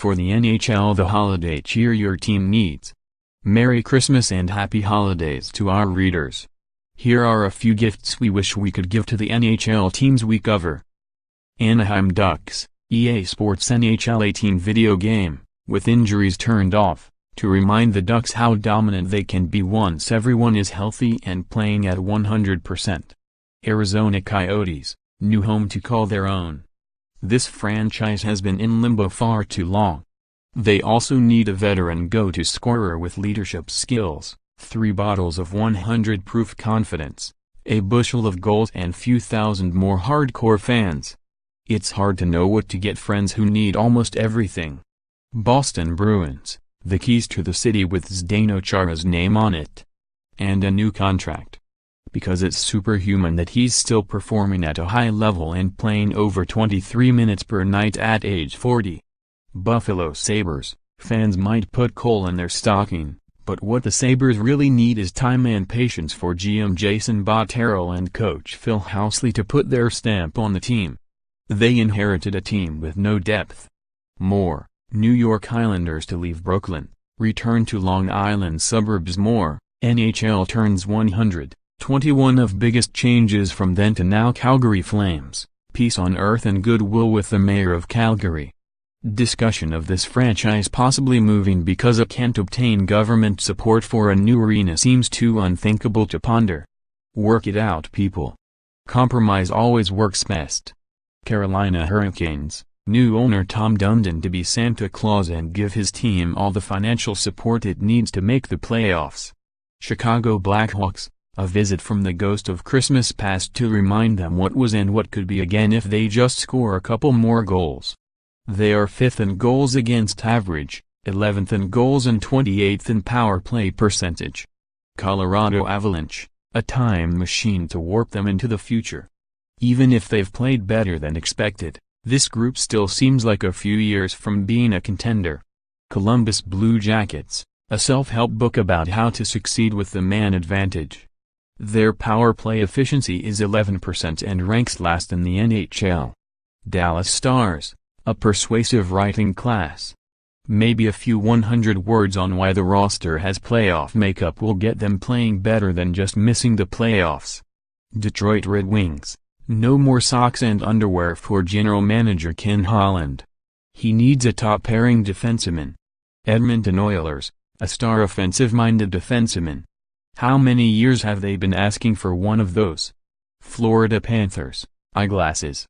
for the NHL the holiday cheer your team needs. Merry Christmas and Happy Holidays to our readers. Here are a few gifts we wish we could give to the NHL teams we cover. Anaheim Ducks, EA Sports NHL 18 video game, with injuries turned off, to remind the Ducks how dominant they can be once everyone is healthy and playing at 100%. Arizona Coyotes, new home to call their own. This franchise has been in limbo far too long. They also need a veteran go-to scorer with leadership skills, 3 bottles of 100 proof confidence, a bushel of goals and few thousand more hardcore fans. It's hard to know what to get friends who need almost everything. Boston Bruins, the keys to the city with Zdeno Chara's name on it. And a new contract. Because it's superhuman that he's still performing at a high level and playing over 23 minutes per night at age 40. Buffalo Sabres, fans might put coal in their stocking, but what the Sabres really need is time and patience for GM Jason Botterill and coach Phil Housley to put their stamp on the team. They inherited a team with no depth. More, New York Islanders to leave Brooklyn, return to Long Island suburbs. More, NHL turns 100. 21 of biggest changes from then to now. Calgary Flames, peace on earth and goodwill with the mayor of Calgary. Discussion of this franchise possibly moving because it can't obtain government support for a new arena seems too unthinkable to ponder. Work it out, people. Compromise always works best. Carolina Hurricanes, new owner Tom Dundon to be Santa Claus and give his team all the financial support it needs to make the playoffs. Chicago Blackhawks, a visit from the ghost of Christmas past to remind them what was and what could be again if they just score a couple more goals. They are 5th in goals against average, 11th in goals and 28th in power play percentage. Colorado Avalanche, a time machine to warp them into the future. Even if they've played better than expected, this group still seems like a few years from being a contender. Columbus Blue Jackets, a self-help book about how to succeed with the man advantage. Their power play efficiency is 11% and ranks last in the NHL. Dallas Stars, a persuasive writing class. Maybe a few 100 words on why the roster has playoff makeup will get them playing better than just missing the playoffs. Detroit Red Wings, no more socks and underwear for general manager Ken Holland. He needs a top-pairing defenseman. Edmonton Oilers, a star offensive-minded defenseman. How many years have they been asking for one of those? Florida Panthers, eyeglasses.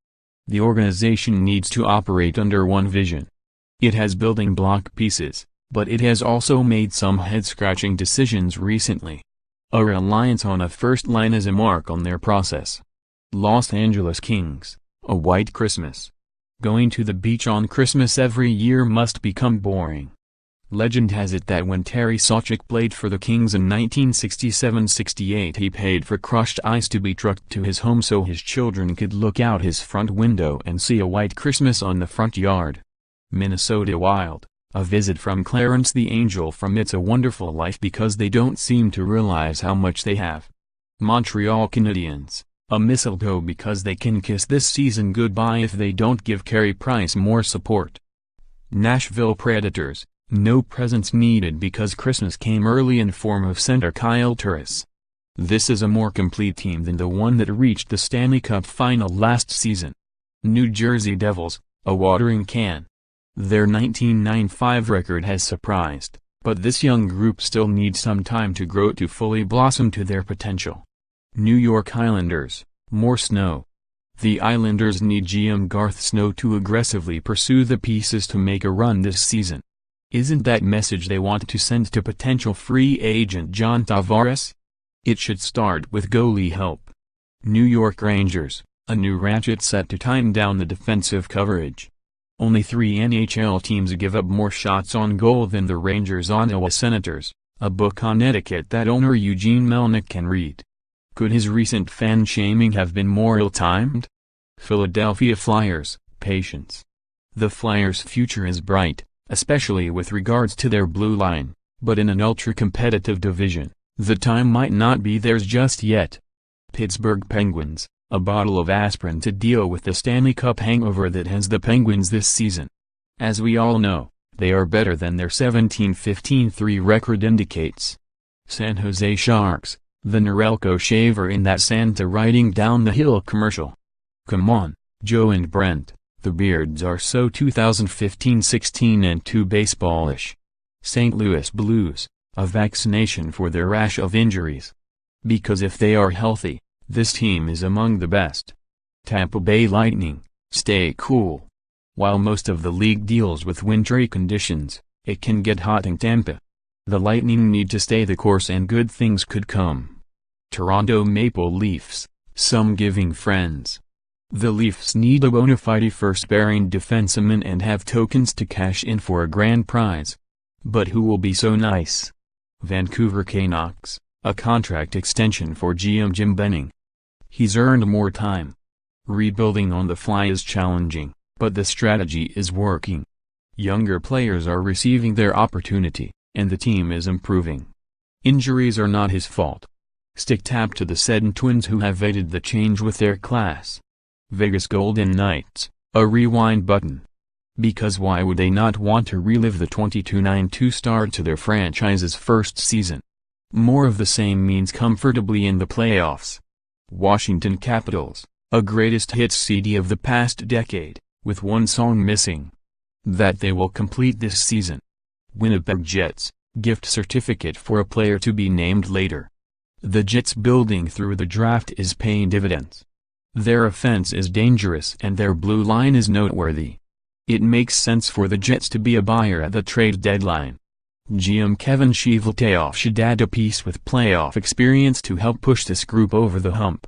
The organization needs to operate under one vision. It has building block pieces, but it has also made some head-scratching decisions recently. A reliance on a first line is a mark on their process. Los Angeles Kings, a white Christmas. Going to the beach on Christmas every year must become boring. Legend has it that when Terry Sawchuk played for the Kings in 1967-68 he paid for crushed ice to be trucked to his home so his children could look out his front window and see a white Christmas on the front yard. Minnesota Wild, a visit from Clarence the Angel from It's a Wonderful Life because they don't seem to realize how much they have. Montreal Canadiens, a mistletoe because they can kiss this season goodbye if they don't give Carey Price more support. Nashville Predators, no presents needed because Christmas came early in form of center Kyle Turris. This is a more complete team than the one that reached the Stanley Cup final last season. New Jersey Devils, a watering can. Their 1995 record has surprised, but this young group still needs some time to grow to fully blossom to their potential. New York Islanders, more snow. The Islanders need GM Garth Snow to aggressively pursue the pieces to make a run this season. Isn't that message they want to send to potential free agent John Tavares? It should start with goalie help. New York Rangers, a new ratchet set to tighten down the defensive coverage. Only 3 NHL teams give up more shots on goal than the Rangers. Ottawa Senators, a book on etiquette that owner Eugene Melnyk can read. Could his recent fan shaming have been more ill-timed? Philadelphia Flyers, patience. The Flyers' future is bright, especially with regards to their blue line, but in an ultra-competitive division, the time might not be theirs just yet. Pittsburgh Penguins, a bottle of aspirin to deal with the Stanley Cup hangover that has the Penguins this season. As we all know, They are better than their 17-15-3 record indicates. San Jose Sharks, the Norelco shaver in that Santa riding down the hill commercial. Come on, Joe and Brent, the Beards are so 2015-16 and too baseballish. St. Louis Blues, a vaccination for their rash of injuries. Because if they are healthy, this team is among the best. Tampa Bay Lightning, stay cool. While most of the league deals with wintry conditions, it can get hot in Tampa. The Lightning need to stay the course and good things could come. Toronto Maple Leafs, some giving friends. The Leafs need a bona fide first-pairing defenseman and have tokens to cash in for a grand prize. But who will be so nice? Vancouver Canucks, a contract extension for GM Jim Benning. He's earned more time. Rebuilding on the fly is challenging, but the strategy is working. Younger players are receiving their opportunity, and the team is improving. Injuries are not his fault. Stick tap to the Sedin twins who have aided the change with their class. Vegas Golden Knights, a rewind button. Because why would they not want to relive the 22-9-2 start to their franchise's first season? More of the same means comfortably in the playoffs. Washington Capitals, a greatest hits CD of the past decade, with one song missing. That they will complete this season. Winnipeg Jets, gift certificate for a player to be named later. The Jets building through the draft is paying dividends. Their offense is dangerous and their blue line is noteworthy. It makes sense for the Jets to be a buyer at the trade deadline. GM Kevin Cheveldayoff should add a piece with playoff experience to help push this group over the hump.